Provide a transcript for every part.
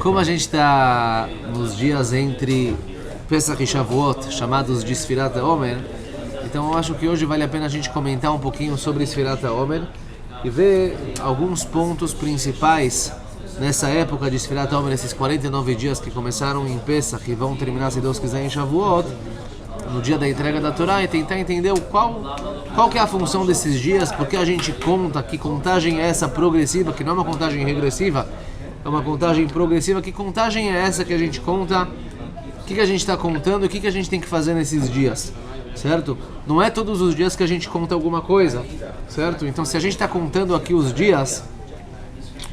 Como a gente está nos dias entre Pesach e Shavuot, chamados de Sfirat HaOmer, então eu acho que hoje vale a pena a gente comentar um pouquinho sobre Sfirat HaOmer e ver alguns pontos principais nessa época de Sfirat HaOmer, esses 49 dias que começaram em Pesach e vão terminar, se Deus quiser, em Shavuot, no dia da entrega da Torá, e tentar entender qual que é a função desses dias, porque a gente conta, que contagem é essa progressiva, que não é uma contagem regressiva, é uma contagem progressiva. Que contagem é essa que a gente conta? O que a gente está contando? O que a gente tem que fazer nesses dias? Certo? Não é todos os dias que a gente conta alguma coisa, certo? Então, se a gente está contando aqui os dias,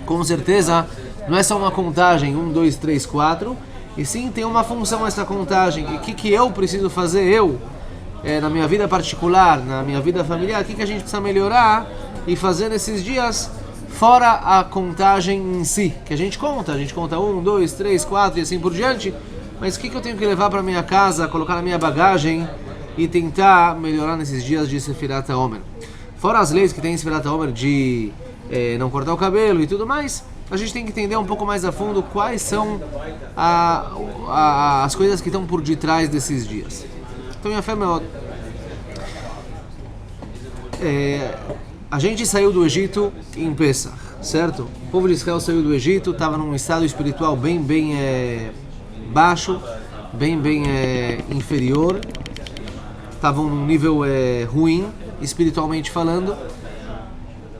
com certeza não é só uma contagem 1, 2, 3, 4, e sim tem uma função essa contagem. E o que eu preciso fazer, na minha vida particular, na minha vida familiar, o que a gente precisa melhorar e fazer nesses dias, fora a contagem em si, que a gente conta 1, 2, 3, 4 e assim por diante, mas o que eu tenho que levar para minha casa, colocar na minha bagagem e tentar melhorar nesses dias de Sfirat HaOmer. Fora as leis que tem em Sfirat HaOmer de não cortar o cabelo e tudo mais, a gente tem que entender um pouco mais a fundo quais são as coisas que estão por detrás desses dias. Então, minha fé, a gente saiu do Egito em Pesach, certo? O povo de Israel saiu do Egito, estava num estado espiritual bem baixo, bem inferior, estavam num nível ruim, espiritualmente falando,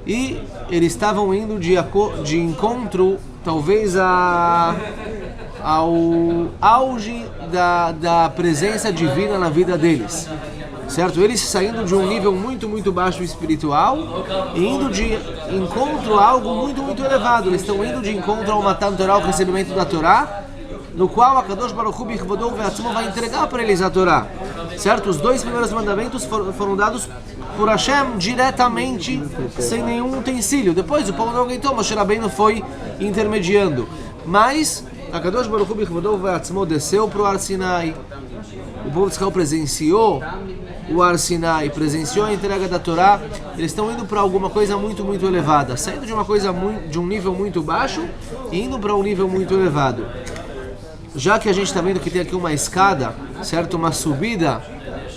e eles estavam indo de encontro, talvez, ao auge da presença divina na vida deles. Certo? Eles saindo de um nível muito baixo espiritual e indo de encontro a algo muito elevado. Eles estão indo de encontro ao Matan Torah, ao recebimento da Torá, no qual a Kadosh Baruch Hu Bichvodou Ve'atzmo vai entregar para eles a Torá. Certo? Os 2 primeiros mandamentos foram dados por Hashem diretamente, sem nenhum utensílio. Depois o povo não aguentou, Moshe Rabbeinu foi intermediando. Mas a Kadosh Baruch Hu Bichvodou Ve'atzmo desceu para o Har Sinai. O povo de Israel presenciou o Har Sinai, presenciou a entrega da Torá. Eles estão indo para alguma coisa muito elevada, saindo de um nível muito baixo e indo para um nível muito elevado. Já que a gente está vendo que tem aqui uma escada, certo? Uma subida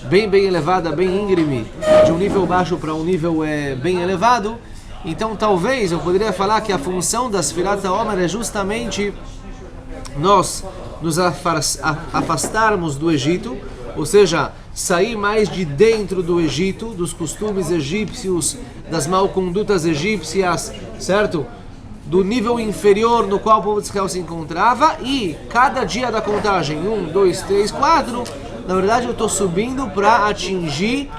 bem elevada, bem íngreme, de um nível baixo para um nível bem elevado, então talvez eu poderia falar que a função das Sfirat HaOmer é justamente nós nos afastarmos do Egito, ou seja, sair mais de dentro do Egito, dos costumes egípcios, das malcondutas egípcias, certo? Do nível inferior no qual o povo de Israel se encontrava, e cada dia da contagem, 1, 2, 3, 4, na verdade eu estou subindo para atingir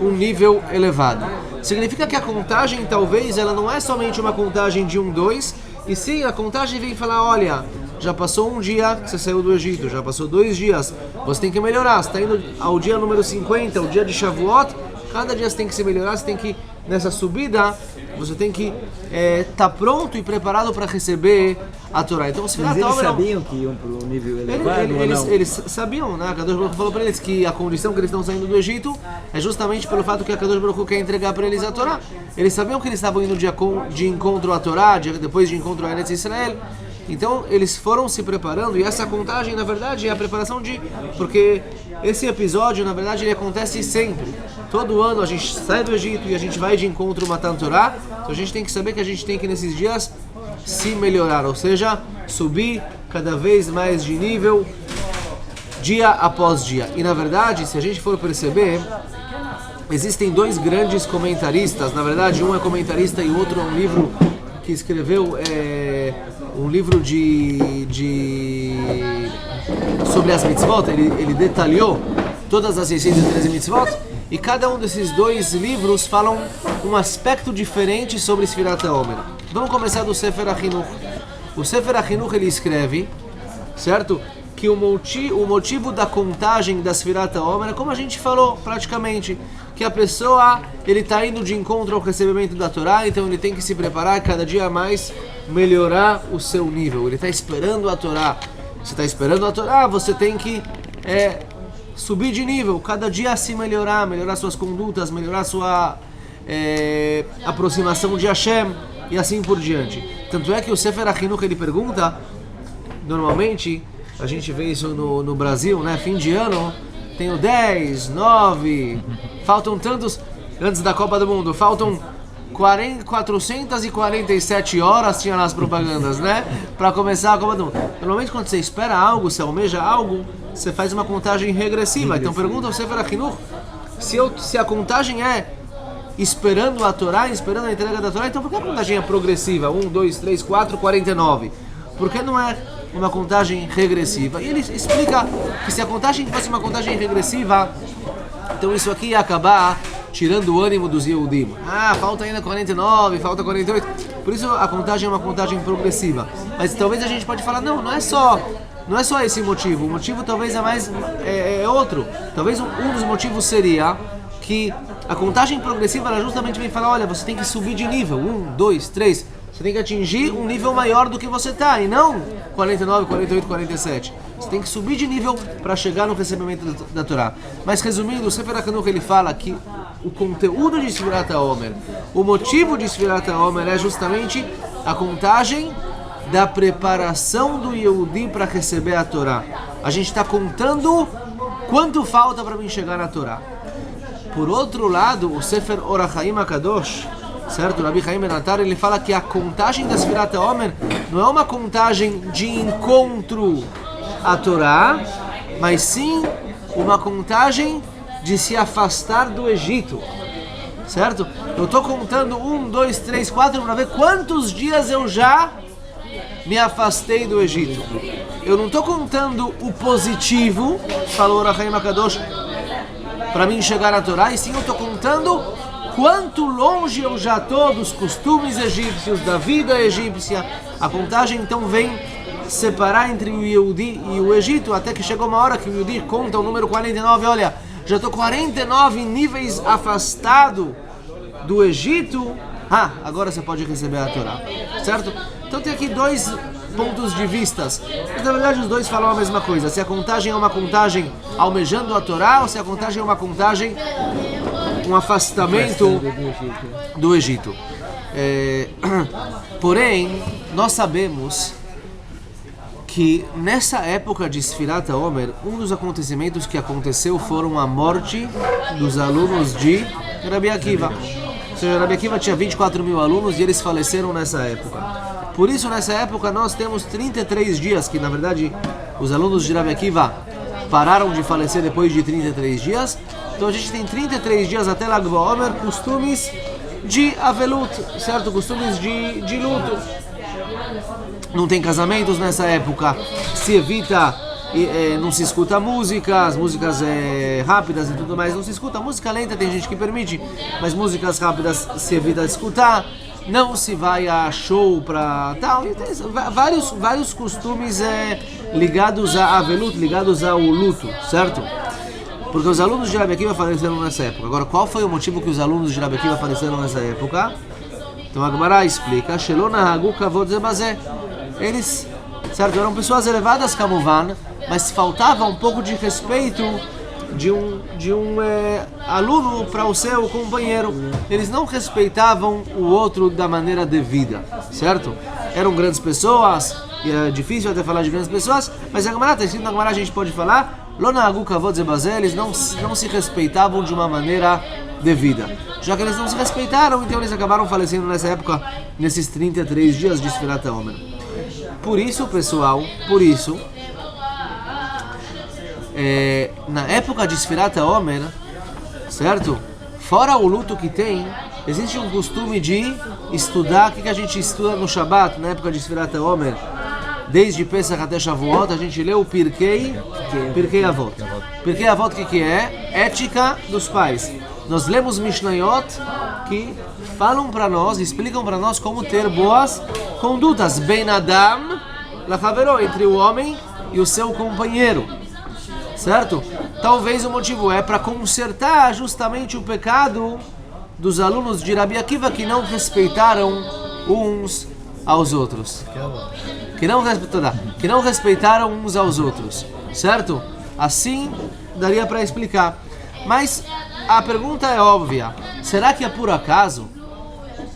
um nível elevado. Significa que a contagem, talvez, ela não é somente uma contagem de 1, 2, e sim, a contagem vem falar, olha, já passou um dia que você saiu do Egito, já passou 2 dias, você tem que melhorar, você está indo ao dia número 50, o dia de Shavuot, cada dia você tem que se melhorar, você tem que, nessa subida, você tem que estar pronto e preparado para receber a Torá. Então, mas eles sabiam que iam para o nível elevado? Eles sabiam, né? A Kadosh Baruch Hu falou para eles que a condição que eles estão saindo do Egito é justamente pelo fato que a Kadosh Baruch Hu quer entregar para eles a Torá. Eles sabiam que eles estavam indo de encontro à Torá, depois de encontro a Eretz Israel. Então eles foram se preparando, e essa contagem, na verdade, é a preparação porque esse episódio, na verdade, ele acontece sempre. Todo ano a gente sai do Egito e a gente vai de encontro ao Matan Torah, então a gente tem que saber que a gente tem que, nesses dias, se melhorar, ou seja, subir cada vez mais de nível, dia após dia. E, na verdade, se a gente for perceber, existem 2 grandes comentaristas, na verdade, um é comentarista e o outro é um livro que escreveu um livro sobre as mitzvot. Ele detalhou todas as 613 mitzvot, e cada um desses 2 livros falam um aspecto diferente sobre Sfirat HaOmer. Vamos começar do Sefer HaChinuch. O Sefer HaChinuch, ele escreve, certo? Que o motivo da contagem da Sfirat HaOmer é como a gente falou praticamente, que a pessoa, ele está indo de encontro ao recebimento da Torá, então ele tem que se preparar cada dia mais, melhorar o seu nível. Ele está esperando a Torá. Você está esperando a Torá, você tem que subir de nível, cada dia se melhorar suas condutas, melhorar sua aproximação de Hashem e assim por diante. Tanto é que o Sefer HaChinuch, ele pergunta normalmente, a gente vê isso no Brasil, né? Fim de ano, tenho 10, 9, faltam tantos, antes da Copa do Mundo, faltam 447 horas, tinha lá as propagandas, né? Para começar a Copa do Mundo. Normalmente, quando você espera algo, você almeja algo, você faz uma contagem regressiva. Então pergunta ao Sefer HaChinuch, se a contagem é esperando a Torá, esperando a entrega da Torá, então por que a contagem é progressiva? 1, 2, 3, 4, 49. Por que não é uma contagem regressiva? E ele explica que se a contagem fosse uma contagem regressiva, então isso aqui ia acabar tirando o ânimo dos Yehudim. Falta ainda 49, falta 48. Por isso a contagem é uma contagem progressiva. Mas talvez a gente pode falar, não é só esse motivo. O motivo talvez é outro. Talvez um dos motivos seria que a contagem progressiva ela justamente vem falar, olha, você tem que subir de nível. 1, 2, 3. Você tem que atingir um nível maior do que você está, e não 49, 48, 47. Você tem que subir de nível para chegar no recebimento da Torá. Mas resumindo, o Sefer HaChinuch ele fala que o conteúdo de Sfirat HaOmer, o motivo de Sfirat HaOmer é justamente a contagem da preparação do Yehudi para receber a Torá. A gente está contando quanto falta para mim chegar na Torá. Por outro lado, o Sefer Or HaChaim HaKadosh, certo? O Rabbi Chaim Ben Attar, ele fala que a contagem da Sfirat HaOmer não é uma contagem de encontro à Torá, mas sim uma contagem de se afastar do Egito, certo? Eu estou contando 1, 2, 3, 4 para ver quantos dias eu já me afastei do Egito. Eu não estou contando o positivo, falou Or HaChaim HaKadosh, para mim chegar à Torá, e sim eu estou contando quanto longe eu já estou dos costumes egípcios, da vida egípcia. A contagem então vem separar entre o Yehudi e o Egito, até que chegou uma hora que o Yehudi conta o número 49, olha, já estou 49 níveis afastado do Egito, agora você pode receber a Torá, certo? Então tem aqui dois pontos de vistas, mas na verdade os dois falam a mesma coisa, se a contagem é uma contagem almejando a Torá, ou se a contagem é uma contagem, um afastamento do Egito. Porém, nós sabemos que nessa época de Sfirat HaOmer, um dos acontecimentos que aconteceu foram a morte dos alunos de Rabbi Akiva. Ou seja, Rabbi Akiva tinha 24 mil alunos e eles faleceram nessa época. Por isso, nessa época, nós temos 33 dias, que na verdade os alunos de Rabbi Akiva pararam de falecer depois de 33 dias. Então a gente tem 33 dias até Lag BaOmer, costumes de Avelut, certo? Costumes de luto. Não tem casamentos nessa época, se evita, não se escuta músicas rápidas e tudo mais, não se escuta música lenta, tem gente que permite, mas músicas rápidas se evita escutar, não se vai a show para tal, e tem vários costumes ligados a Avelut, ligados ao luto, certo? Porque os alunos de Rabbi Akiva faleceram nessa época. Agora, qual foi o motivo que os alunos de Rabbi Akiva faleceram nessa época? Então a Gemara explica, Shelo nahagu kavod ze bazeh. Eles, certo, eram pessoas elevadas, Kamuvan, mas faltava um pouco de respeito de um aluno para o seu companheiro. Eles não respeitavam o outro da maneira devida, certo? Eram grandes pessoas, e é difícil até falar de grandes pessoas, mas a Gemara, está escrito na Gemara, a gente pode falar, Lo nahagu kavod ze bazeh, eles não se respeitavam de uma maneira devida. Já que eles não se respeitaram, então eles acabaram falecendo nessa época, nesses 33 dias de Sfirat HaOmer. Por isso, pessoal, na época de Sfirat HaOmer, certo? Fora o luto que tem, existe um costume de estudar, o que a gente estuda no Shabbat, na época de Sfirat HaOmer, desde Pesach até Shavuot, a gente lê o Pirkei Avot. Pirkei Avot, o que é? Ética dos pais. Nós lemos Mishnayot que falam para nós, explicam para nós como ter boas condutas. Ben Adam Lachavero, entre o homem e o seu companheiro. Certo? Talvez o motivo é para consertar justamente o pecado dos alunos de Rabbi Akiva que não respeitaram uns aos outros. Que não respeitaram uns aos outros. Certo? Assim daria para explicar. Mas a pergunta é óbvia. Será que é por acaso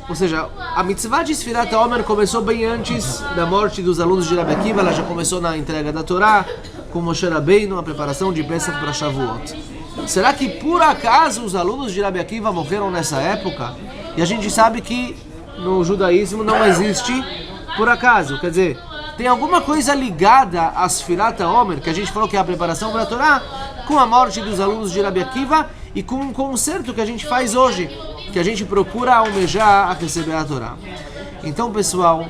Ou seja, a mitzvah de Sfirat HaOmer começou bem antes da morte dos alunos de Rabi Akiva. Ela já começou na entrega da Torá, com Moshe Rabbeinu, a preparação de Pesach para Shavuot. Será que por acaso os alunos de Rabi Akiva morreram nessa época? E a gente sabe que no judaísmo não existe por acaso. Quer dizer, tem alguma coisa ligada a Sfirat HaOmer, que a gente falou que é a preparação para a Torá, com a morte dos alunos de Rabi Akiva e com um concerto que a gente faz hoje, que a gente procura almejar a receber a Torá. Então, pessoal,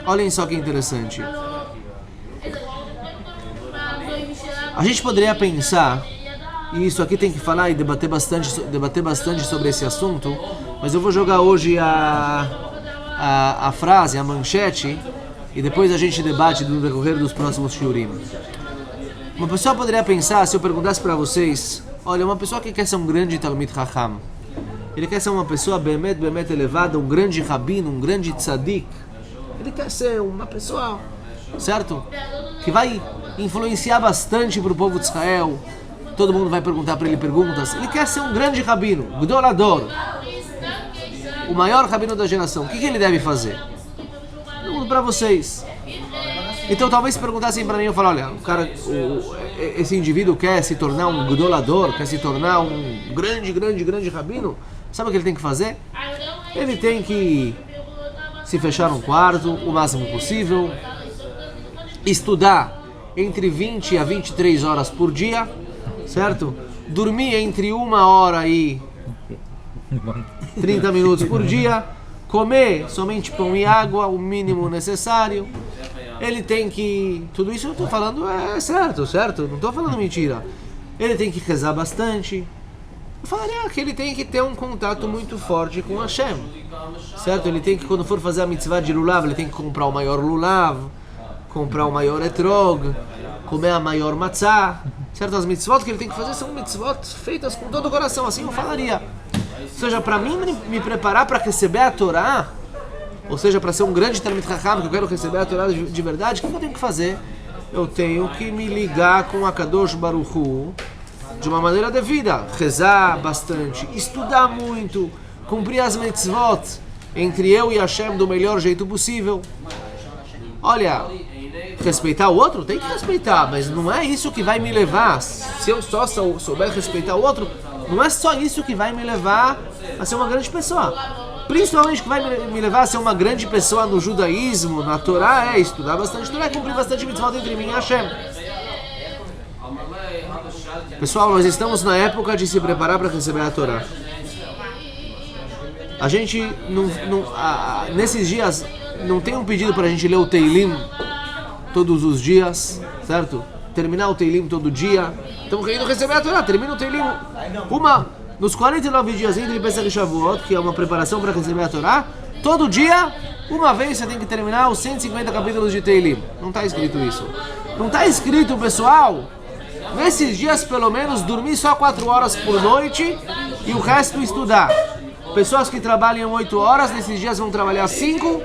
olhem só que interessante. A gente poderia pensar, e isso aqui tem que falar e debater bastante sobre esse assunto, mas eu vou jogar hoje a frase, a manchete, e depois a gente debate no decorrer dos próximos shiurim. Uma pessoa poderia pensar, se eu perguntasse para vocês, olha, uma pessoa que quer ser um grande Talmid Chacham, ele quer ser uma pessoa bemet elevada, um grande rabino, um grande tzadik. Ele quer ser uma pessoa, certo? Que vai influenciar bastante para o povo de Israel. Todo mundo vai perguntar para ele perguntas. Ele quer ser um grande rabino, Gdolador, o maior rabino da geração. O que ele deve fazer? Pergunto para vocês. Então talvez se perguntassem para mim, eu falo, olha, esse indivíduo quer se tornar um Gdolador, quer se tornar um grande rabino. Sabe o que ele tem que fazer? Ele tem que se fechar num quarto o máximo possível, estudar entre 20 a 23 horas por dia, certo? Dormir entre 1 hora e 30 minutos por dia, comer somente pão e água, o mínimo necessário. Ele tem que... Tudo isso eu estou falando é certo? Não estou falando mentira. Ele tem que rezar bastante. Eu falaria que ele tem que ter um contato muito forte com Hashem, certo? Ele tem que, quando for fazer a mitzvah de lulav, ele tem que comprar o maior lulav, comprar o maior etrog, comer a maior matzah, certo? As mitzvot que ele tem que fazer são mitzvot feitas com todo o coração, assim eu falaria. Ou seja, para mim me preparar para receber a Torá, ou seja, para ser um grande Talmid Chacham, que eu quero receber a Torá de verdade, o que eu tenho que fazer? Eu tenho que me ligar com a Kadosh Baruch Hu de uma maneira devida, rezar bastante, estudar muito, cumprir as mitzvot entre eu e Hashem do melhor jeito possível. Olha, respeitar o outro? Tem que respeitar, mas não é isso que vai me levar. Se eu só souber respeitar o outro, não é só isso que vai me levar a ser uma grande pessoa. Principalmente o que vai me levar a ser uma grande pessoa no judaísmo, na Torá, é estudar bastante Torá, cumprir bastante mitzvot entre mim e Hashem. Pessoal, nós estamos na época de se preparar para receber a Torá. A gente, nesses dias, não tem um pedido para a gente ler o Teilim todos os dias, certo? Terminar o Teilim todo dia. Estamos querendo receber a Torá, termina o Teilim. Nos 49 dias entre Pesach e Shavuot, que é uma preparação para receber a Torá, todo dia, uma vez você tem que terminar os 150 capítulos de Teilim. Não está escrito isso. Não está escrito, pessoal, nesses dias pelo menos dormir só 4 horas por noite e o resto estudar. Pessoas que trabalham 8 horas, nesses dias vão trabalhar 5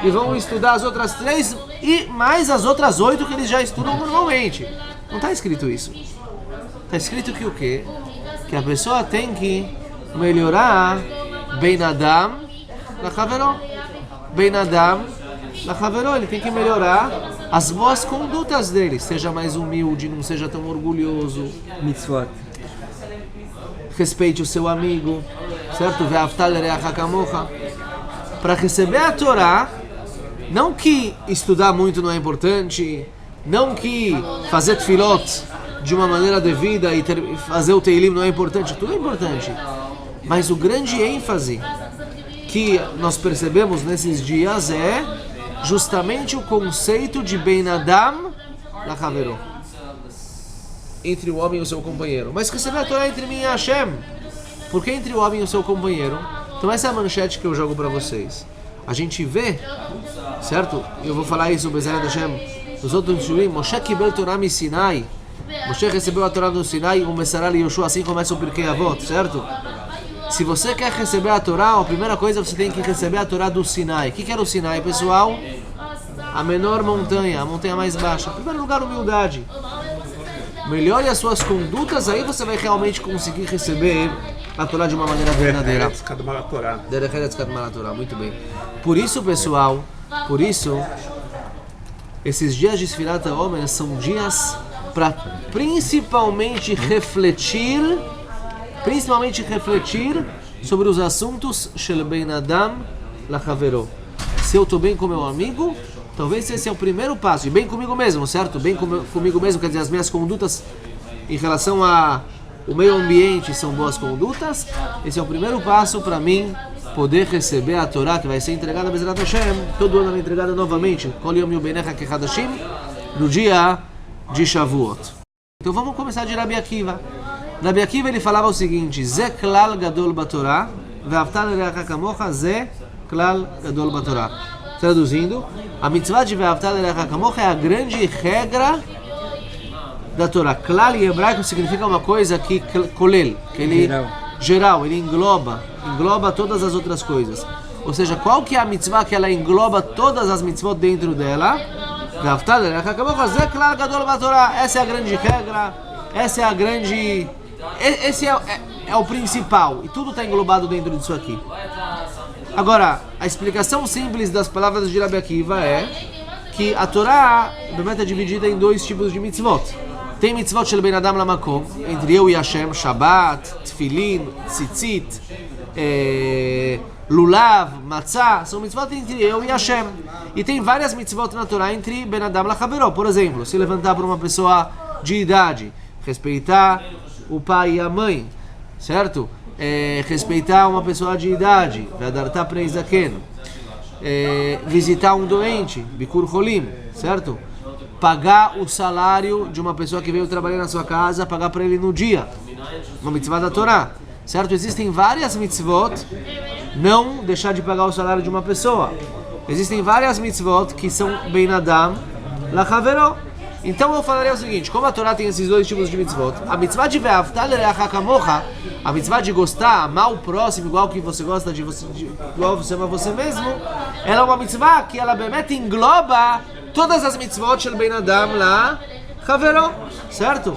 e vão estudar as outras 3 e mais as outras 8 que eles já estudam normalmente. Não está escrito isso. Está escrito que o quê? Que a pessoa tem que melhorar Ben Adam la Chaveró. Ben Adam la Chaveró. Ele tem que melhorar as boas condutas dele. Seja mais humilde, não seja tão orgulhoso. Mitzvot. Respeite o seu amigo, certo? Ve'avta l'reacha kamocha. Para receber a Torá, não que estudar muito não é importante, não que fazer tefilot de uma maneira devida e fazer o Teilim não é importante, tudo é importante. Mas o grande ênfase que nós percebemos nesses dias é justamente o conceito de Ben Adam la Chaveró, entre o homem e o seu companheiro. Mas receber a Torá entre mim e Hashem, porque entre o homem e o seu companheiro. Então essa é a manchete que eu jogo para vocês. A gente vê, certo? Eu vou falar isso, Bezerra Hashem, nos outros shurim. Moshe kibel Torá mi Sinai. Moshe recebeu a Torá do Sinai, o Messará e Yoshua, assim começa o Pirkei Avot, certo? Se você quer receber a Torá, a primeira coisa você tem que receber a Torá do Sinai. O que era o Sinai, pessoal? A menor montanha, a montanha mais baixa. Em primeiro lugar, humildade. Melhore as suas condutas, aí você vai realmente conseguir receber a Torá de uma maneira verdadeira. Derech Eretz Kadma LaTorah, muito bem. Por isso, pessoal, esses dias de Sfirat HaOmer são dias para principalmente refletir sobre os assuntos Shel Ben Adam Lachavero. Se eu estou bem com meu amigo, talvez esse é o primeiro passo. E bem comigo mesmo, certo? Bem comigo mesmo, quer dizer, as minhas condutas em relação ao meio ambiente são boas condutas. Esse é o primeiro passo para mim poder receber a Torá, que vai ser entregada Bezrat Hashem. Todo ano ela é entregada novamente, Kol Yom Yubenecha Kechadashim, no dia de Shavuot. Então vamos começar de Rabi Akiva. Rabi Akiva ele falava o seguinte: Ze klal gadol batorá, ve'avta l'reacha kamocha, ze klal gadol batorá. Traduzindo, a mitzvah de ve'avta l'reacha kamocha é a grande regra da Torá. Klal em hebraico significa uma coisa que kolel, que ele geral, ele engloba todas as outras coisas. Ou seja, qual que é a mitzvah que ela engloba todas as mitzvot dentro dela? Essa é a grande regra, esse é o principal, e tudo está englobado dentro disso aqui. Agora, a explicação simples das palavras de Rabi Akiva é que a Torá é dividida em dois tipos de mitzvot. Tem mitzvot shel ben adam lamakom, entre eu e Hashem, Shabbat, Tfilin, Tzitzit, Lulav, Matzah, são mitzvot entre eu e Hashem. E tem várias mitzvot na Torá entre Ben Adam Lachavero. Por exemplo, se levantar para uma pessoa de idade, respeitar o pai e a mãe, certo? Respeitar uma pessoa de idade, Ve'adarta Pnei Zaken, visitar um doente, Bikur Cholim, certo? Pagar o salário de uma pessoa que veio trabalhar na sua casa, pagar para ele no dia, uma mitzvah da Torá, certo? Existem várias mitzvot, não deixar de pagar o salário de uma pessoa. Existem várias mitzvot que são Ben Adam Lachavero. Então eu falaria o seguinte: como a Torá tem esses dois tipos de mitzvot, a mitzvah de Ve'avta l'reacha kamocha, a mitzvah de gostar, amar o próximo igual que você gosta de você, igual você ama você mesmo, ela é uma mitzvah que ela bemet engloba todas as mitzvot shel Ben Adam Lachavero, certo?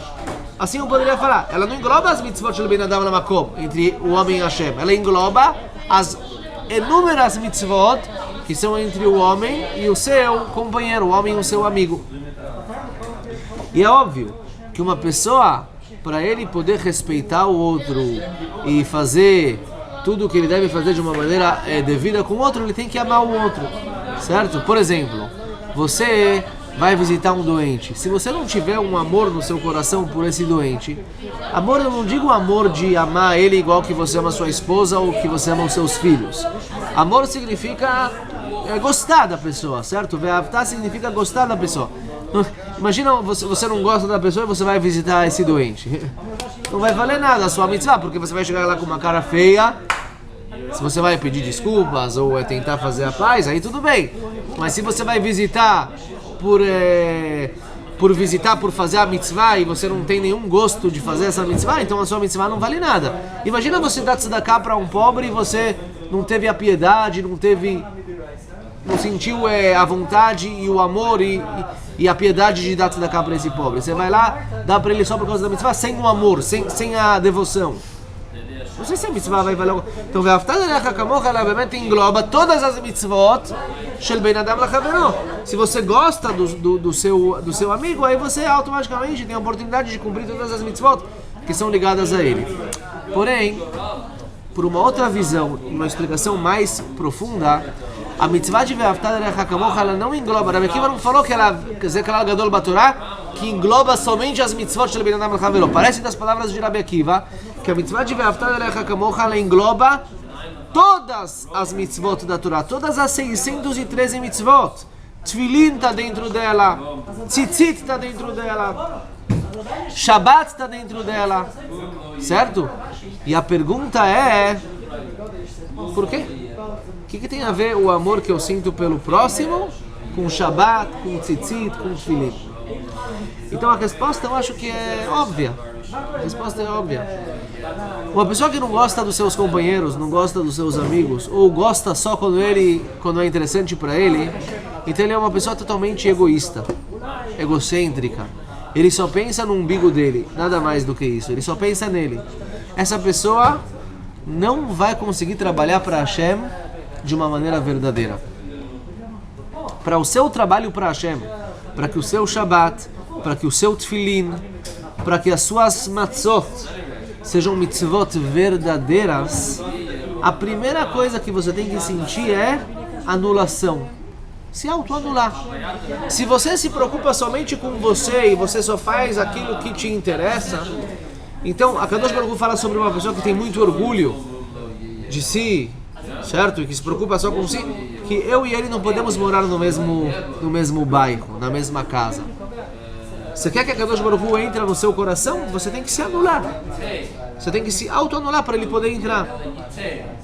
Assim eu poderia falar, ela não engloba as mitzvot shel Ben Adam Lamakom, entre o homem e Hashem, ela engloba as inúmeras mitzvot que são entre o homem e o seu companheiro, o homem e o seu amigo. E é óbvio que uma pessoa, para ele poder respeitar o outro e fazer tudo o que ele deve fazer de uma maneira devida com o outro, ele tem que amar o outro, certo? Por exemplo, você vai visitar um doente. Se você não tiver um amor no seu coração por esse doente, amor, eu não digo amor de amar ele igual que você ama sua esposa ou que você ama os seus filhos. Amor significa gostar da pessoa, certo? Ve'avta significa gostar da pessoa. Imagina você não gosta da pessoa e você vai visitar esse doente. Não vai valer nada a sua mitzvah, porque você vai chegar lá com uma cara feia. Se você vai pedir desculpas ou tentar fazer a paz, aí tudo bem. Mas se você vai visitar por fazer a mitzvah e você não tem nenhum gosto de fazer essa mitzvah, então a sua mitzvah não vale nada. Imagina você dar tzedakah para um pobre e você não teve a piedade, não sentiu a vontade e o amor e a piedade de dar tzedakah para esse pobre. Você vai lá, dá para ele só por causa da mitzvah, sem o amor, sem a devoção. Não sei se a mitzvah vai valer. Então, Ve'avta l'reacha kamocha, ela realmente engloba todas as mitzvot shel Ben Adam Lachavero. Se você gosta do seu amigo, aí você automaticamente tem a oportunidade de cumprir todas as mitzvot que são ligadas a ele. Porém, por uma outra visão, uma explicação mais profunda, a mitzvah de Ve'avta l'reacha kamocha, ela não engloba. Rabi Akiva não falou que ela, Ze klal gadol batorá, que engloba somente as mitzvot shel Ben Adam Lachavero. Parece das palavras de Rabi Akiva que a mitzvah de Ve'avta l'reacha kamocha, ela engloba todas as mitzvot da Torá, todas as 613 mitzvot. Tfilin está dentro dela, Tzitzit está dentro dela, Shabbat está dentro dela, certo? E a pergunta é: por quê? O que tem a ver o amor que eu sinto pelo próximo com Shabbat, com Tzitzit, com Tfilin? Então a resposta eu acho que é óbvia. A resposta é óbvia. Uma pessoa que não gosta dos seus companheiros, não gosta dos seus amigos, ou gosta só quando é interessante para ele, então ele é uma pessoa totalmente egoísta, egocêntrica. Ele só pensa no umbigo dele, nada mais do que isso. Ele só pensa nele. Essa pessoa não vai conseguir trabalhar para Hashem de uma maneira verdadeira. Para o seu trabalho para Hashem, para que o seu Shabbat, para que o seu Tfilin, para que as suas matzot sejam mitzvot verdadeiras, a primeira coisa que você tem que sentir é anulação. Se autoanular. Se você se preocupa somente com você e você só faz aquilo que te interessa, então a Kadosh Baruch Hu fala sobre uma pessoa que tem muito orgulho de si, certo? E que se preocupa só com si, que eu e ele não podemos morar no mesmo bairro, na mesma casa. Você quer que a Kadosh Baruch Hu entre no seu coração? Você tem que se anular. Você tem que se autoanular para ele poder entrar.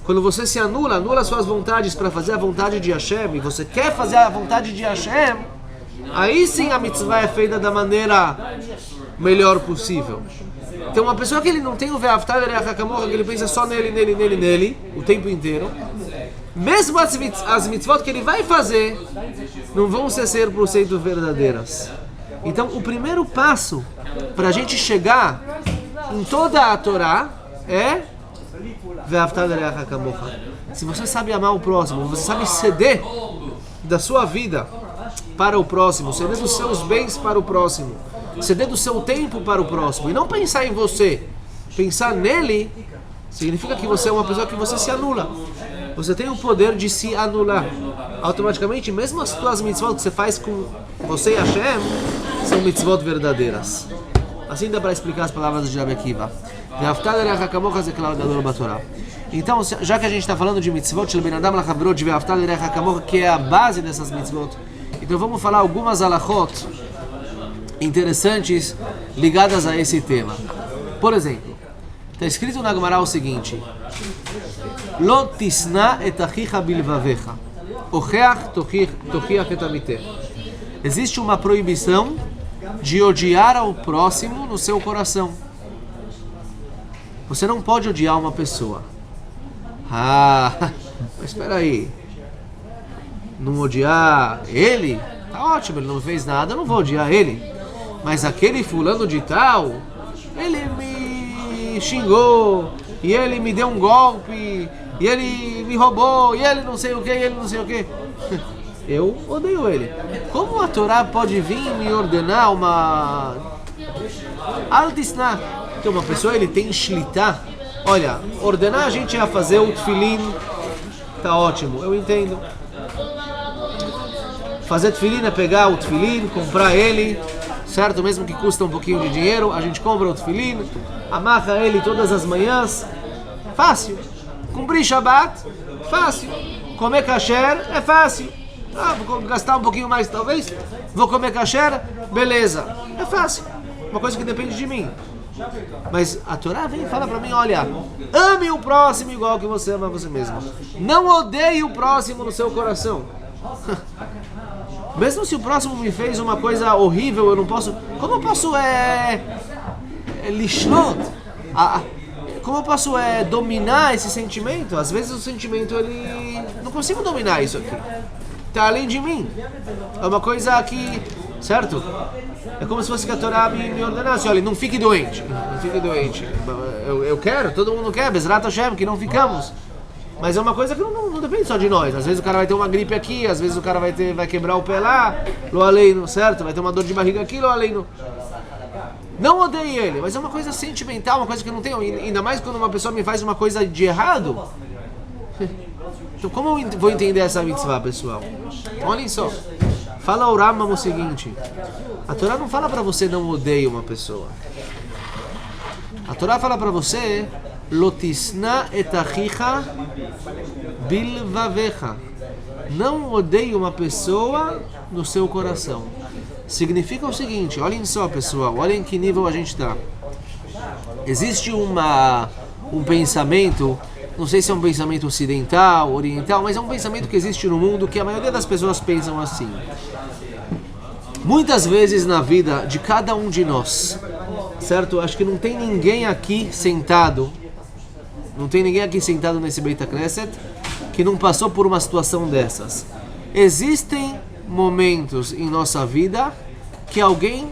Quando você se anula suas vontades para fazer a vontade de Hashem, e você quer fazer a vontade de Hashem, aí sim a mitzvah é feita da maneira melhor possível. Então uma pessoa que ele não tem o Ve'ahavta L'Reacha Kamocha, que ele pensa só nele, o tempo inteiro, mesmo as mitzvot que ele vai fazer, não vão ser 100% verdadeiras. Então o primeiro passo para a gente chegar em toda a Torá é Ve'ahavta L'Reacha Kamocha. Se você sabe amar o próximo, você sabe ceder da sua vida para o próximo, ceder dos seus bens para o próximo, ceder do seu tempo para o próximo, e não pensar em você, pensar nele, significa que você é uma pessoa que você se anula. Você tem o poder de se anular. Automaticamente, mesmo as suas mitzvot que você faz com você e Hashem, são mitzvot verdadeiras. Assim dá para explicar as palavras de Rabbi Akiva. Então, já que a gente está falando de mitzvot, que é a base dessas mitzvot, então vamos falar algumas halachot interessantes ligadas a esse tema. Por exemplo, está escrito na Gemara o seguinte: Lo tisna et achicha bilvavecha, ocheach tochiach et amitech. Existe uma proibição de odiar ao próximo no seu coração. Você não pode odiar uma pessoa. Mas espera aí. Não odiar ele? Tá ótimo, ele não fez nada, eu não vou odiar ele. Mas aquele fulano de tal, ele me xingou, e ele me deu um golpe, e ele me roubou, e ele não sei o que, e ele não sei o que. Eu odeio ele. Como a Torá pode vir me ordenar uma... Al-Tisna, que uma pessoa ele tem shlitá. Olha, ordenar a gente a fazer o tefilin, tá ótimo, eu entendo. Fazer tefilin é pegar o tefilin, comprar ele, certo? Mesmo que custa um pouquinho de dinheiro, a gente compra o tefilin, amarra ele todas as manhãs, fácil. Cumprir Shabbat, fácil. Comer kasher é fácil. Vou gastar um pouquinho mais talvez, vou comer kasher, beleza. É fácil, uma coisa que depende de mim. Mas a Torá vem e fala pra mim, olha, ame o próximo igual que você ama você mesmo. Não odeie o próximo no seu coração. Mesmo se o próximo me fez uma coisa horrível, eu não posso... Como eu posso lishnot? Como eu posso dominar esse sentimento? Às vezes o sentimento, ele... Não consigo dominar isso aqui. Tá além de mim. É uma coisa que... Certo? É como se fosse que a Torá me ordenasse, olha, não fique doente. Não fique doente. Eu quero, todo mundo quer, Bezrat Hashem, que não ficamos. Mas é uma coisa que não depende só de nós. Às vezes o cara vai ter uma gripe aqui, às vezes o cara vai quebrar o pé lá, lo aleino, certo? Vai ter uma dor de barriga aqui, lo aleino. Não odeie ele, mas é uma coisa sentimental, uma coisa que eu não tenho. Ainda mais quando uma pessoa me faz uma coisa de errado. Então como eu vou entender essa mitzvah, pessoal? Olhem só. Fala o Rambam o seguinte: a Torá não fala para você não odeie uma pessoa. A Torá fala para você Lo tisna et achicha bilvavecha. Não odeie uma pessoa no seu coração. Significa o seguinte, olhem só, pessoal, olhem que nível a gente está. Existe um pensamento, não sei se é um pensamento ocidental, oriental, mas é um pensamento que existe no mundo que a maioria das pessoas pensam assim. Muitas vezes na vida de cada um de nós, certo? Acho que não tem ninguém aqui sentado, nesse Beit HaKnesset que não passou por uma situação dessas. Existem momentos em nossa vida que alguém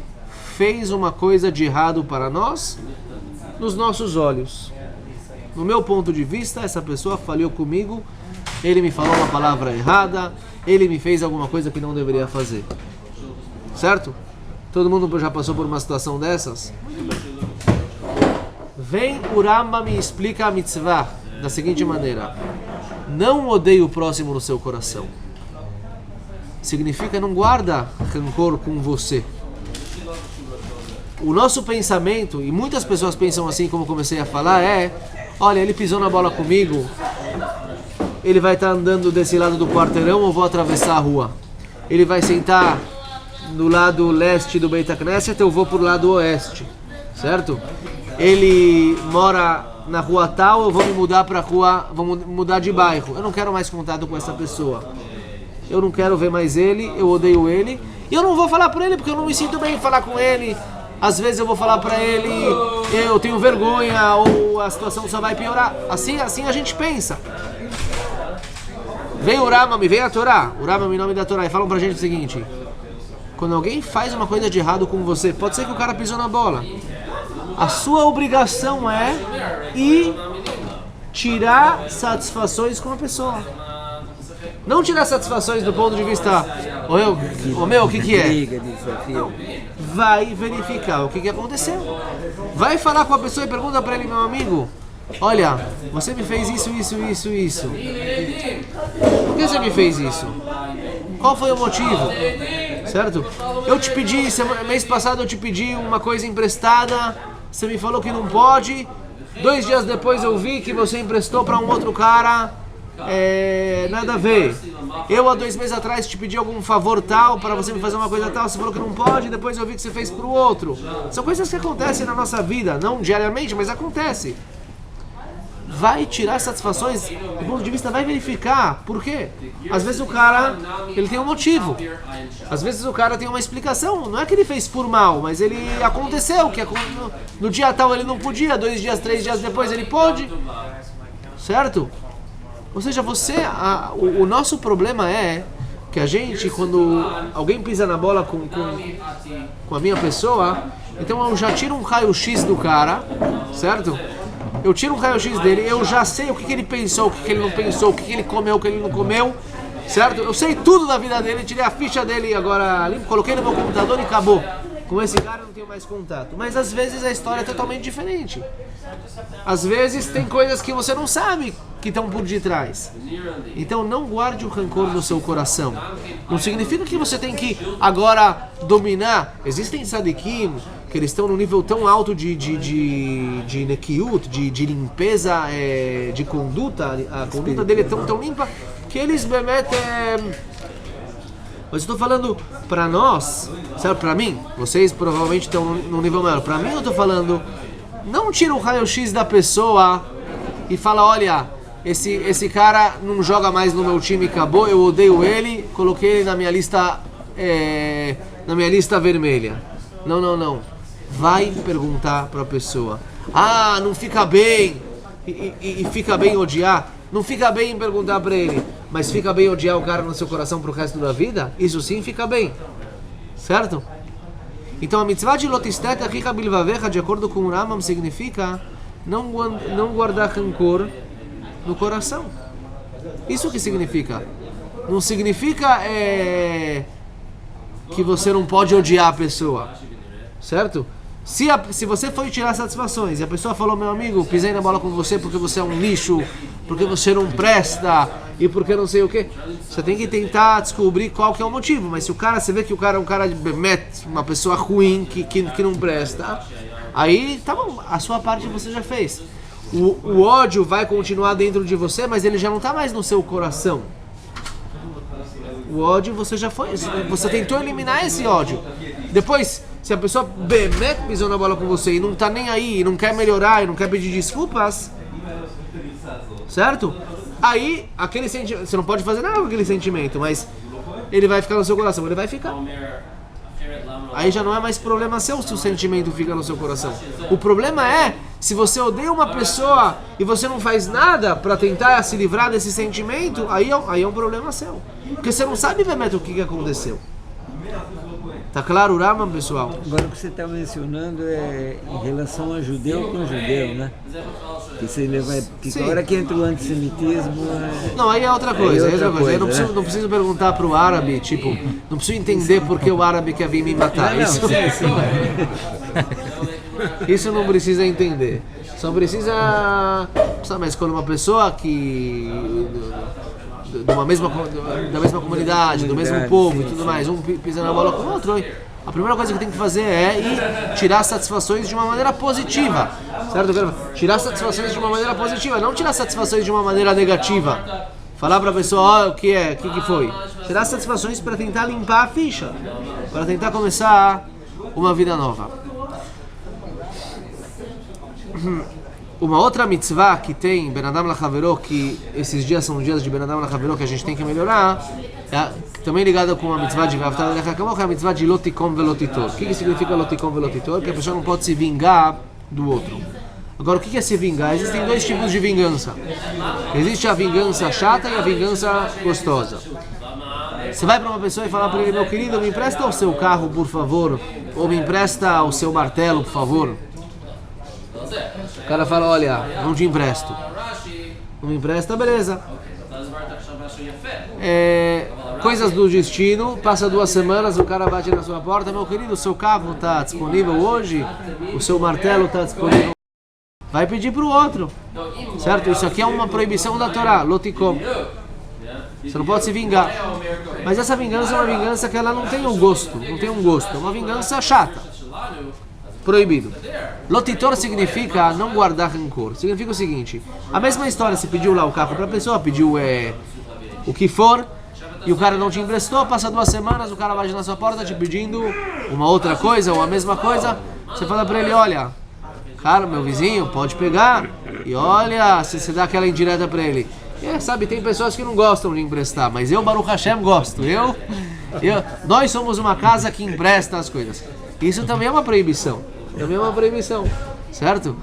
fez uma coisa de errado para nós, nos nossos olhos. no meu ponto de vista, essa pessoa falhou comigo, ele me falou uma palavra errada, ele me fez alguma coisa que não deveria fazer. Certo? Todo mundo já passou por uma situação dessas? Muito bem. Vem o Rambam e explica a mitzvah da seguinte maneira: não odeie o próximo no seu coração. Significa não guarda rancor com você. O nosso pensamento, e muitas pessoas pensam assim, como comecei a falar, olha, ele pisou na bola comigo, ele vai estar andando desse lado do quarteirão, eu vou atravessar a rua. Ele vai sentar do lado leste do Beit HaKnesset, eu vou pro lado oeste, certo? Ele mora na rua tal, eu vou me mudar pra rua, vou mudar de bairro. Eu não quero mais contato com essa pessoa. Eu não quero ver mais ele, eu odeio ele. E eu não vou falar pra ele porque eu não me sinto bem em falar com ele. Às vezes eu vou falar pra ele, eu tenho vergonha, ou a situação só vai piorar. Assim a gente pensa. Vem o Rambam, vem a Torá. O Rambam em nome da Torá e falam pra gente o seguinte: quando alguém faz uma coisa de errado com você, pode ser que o cara pisou na bola, a sua obrigação é ir tirar satisfações com a pessoa. Não tirar satisfações do ponto de vista, o que é? Não. Vai verificar o que aconteceu. Vai falar com a pessoa e pergunta para ele: meu amigo, olha, você me fez isso. Por que você me fez isso? Qual foi o motivo? Certo? Eu te pedi, mês passado eu te pedi uma coisa emprestada, você me falou que não pode. 2 dias depois eu vi que você emprestou para um outro cara. Nada a ver. Eu há 2 meses atrás te pedi algum favor tal para você me fazer uma coisa tal, você falou que não pode, depois eu vi que você fez pro outro. São coisas que acontecem na nossa vida, não diariamente, mas acontece. Vai tirar satisfações do ponto de vista, vai verificar. Por quê? Às vezes o cara, ele tem um motivo. Às vezes o cara tem uma explicação. Não é que ele fez por mal, mas ele aconteceu que no dia tal ele não podia, 2 dias, 3 dias depois ele pode. Certo? Ou seja, o nosso problema é que a gente, quando alguém pisa na bola com a minha pessoa, então eu já tiro um raio-x do cara, certo? Eu tiro um raio-x dele, eu já sei o que ele pensou, o que ele não pensou, o que ele comeu, o que ele não comeu, certo? Eu sei tudo da vida dele, tirei a ficha dele agora, coloquei no meu computador e acabou. Com esse cara eu não tenho mais contato. Mas às vezes a história é totalmente diferente. Às vezes tem coisas que você não sabe que estão por detrás. Então não guarde o rancor no seu coração. Não significa que você tem que agora dominar. Existem tzadikim que eles estão num nível tão alto de nekiut, de limpeza, de conduta. A conduta dele é tão limpa que eles bemetem. Mas eu estou falando para nós, sabe, para mim, vocês provavelmente estão num nível maior. Para mim eu estou falando, não tira o raio-x da pessoa e fala: olha, esse cara não joga mais no meu time, acabou, eu odeio ele, coloquei ele na minha lista vermelha. Não. Vai perguntar para a pessoa: ah, não fica bem, e fica bem odiar? Não fica bem perguntar para ele, mas fica bem odiar o cara no seu coração pro resto da vida? Isso sim fica bem, certo? Então a mitzvah de lotisteka rica bilvavecha, de acordo com o Rambam, significa não guardar rancor no coração. Isso que significa. Não significa que você não pode odiar a pessoa, certo? Se você foi tirar satisfações e a pessoa falou: meu amigo, pisei na bola com você porque você é um lixo, porque você não presta e porque não sei o que, você tem que tentar descobrir qual que é o motivo. Mas se você vê que o cara é um cara de bemet, uma pessoa ruim, que não presta, aí tá bom, a sua parte você já fez. O ódio vai continuar dentro de você, mas ele já não tá mais no seu coração. O ódio você já foi, você tentou eliminar esse ódio. Depois, se a pessoa pisou na bola com você e não tá nem aí, e não quer melhorar, e não quer pedir desculpas, certo? Aí, aquele sentimento, você não pode fazer nada com aquele sentimento, mas ele vai ficar no seu coração, ele vai ficar. Aí já não é mais problema seu se o sentimento fica no seu coração. O problema é, se você odeia uma pessoa e você não faz nada para tentar se livrar desse sentimento, aí é um problema seu. Porque você não sabe, Bemeto, o que aconteceu. Tá claro o Rambam, pessoal? Agora o que você está mencionando é em relação a judeu com judeu, né? Que você vai, que a hora que entra o antissemitismo... Não, aí é outra coisa. Eu não preciso perguntar para o árabe, tipo, não preciso entender por que o árabe quer vir me matar. Isso não precisa entender. Só precisa... Mas quando uma pessoa que... da mesma comunidade, do mesmo povo e tudo mais, um pisa na bola com o outro, a primeira coisa que tem que fazer é ir tirar satisfações de uma maneira positiva, certo? Tirar satisfações de uma maneira positiva, não tirar satisfações de uma maneira negativa. Falar para a pessoa, o que foi? Tirar satisfações para tentar limpar a ficha, para tentar começar uma vida nova. Uma outra mitzvah que tem Ben Adam Lachavero, que esses dias são dias de Ben Adam Lachavero que a gente tem que melhorar, também ligada com a mitzvah de Vavtar Lechakamor, que é a mitzvah de Lotikom Velotitor. O que significa Lotikom Velotitor? Que a pessoa não pode se vingar do outro. Agora, o que é se vingar? Existem dois tipos de vingança. Existe a vingança chata e a vingança gostosa. Você vai para uma pessoa e fala para ele, meu querido, me empresta o seu carro, por favor, ou me empresta o seu martelo, por favor. O cara fala, olha, não te empresto. Não me empresta, beleza. Coisas do destino, passa 2 semanas, o cara bate na sua porta, meu querido, o seu carro está disponível hoje, o seu martelo está disponível. Vai pedir para o outro, certo? Isso aqui é uma proibição da Torá, lotikom. Você não pode se vingar. Mas essa vingança é uma vingança que ela não tem um gosto, é uma vingança chata. Proibido. Lotitor significa não guardar rancor. Significa o seguinte: a mesma história, se pediu lá o carro para a pessoa, pediu o que for, e o cara não te emprestou, passa 2 semanas, o cara bate na sua porta te pedindo uma outra coisa ou a mesma coisa. Você fala para ele, olha, cara, meu vizinho, pode pegar, e olha, se dá aquela indireta para ele. Sabe, tem pessoas que não gostam de emprestar, mas eu, Baruch Hashem, gosto. Nós somos uma casa que empresta as coisas. Isso também é uma proibição. Certo?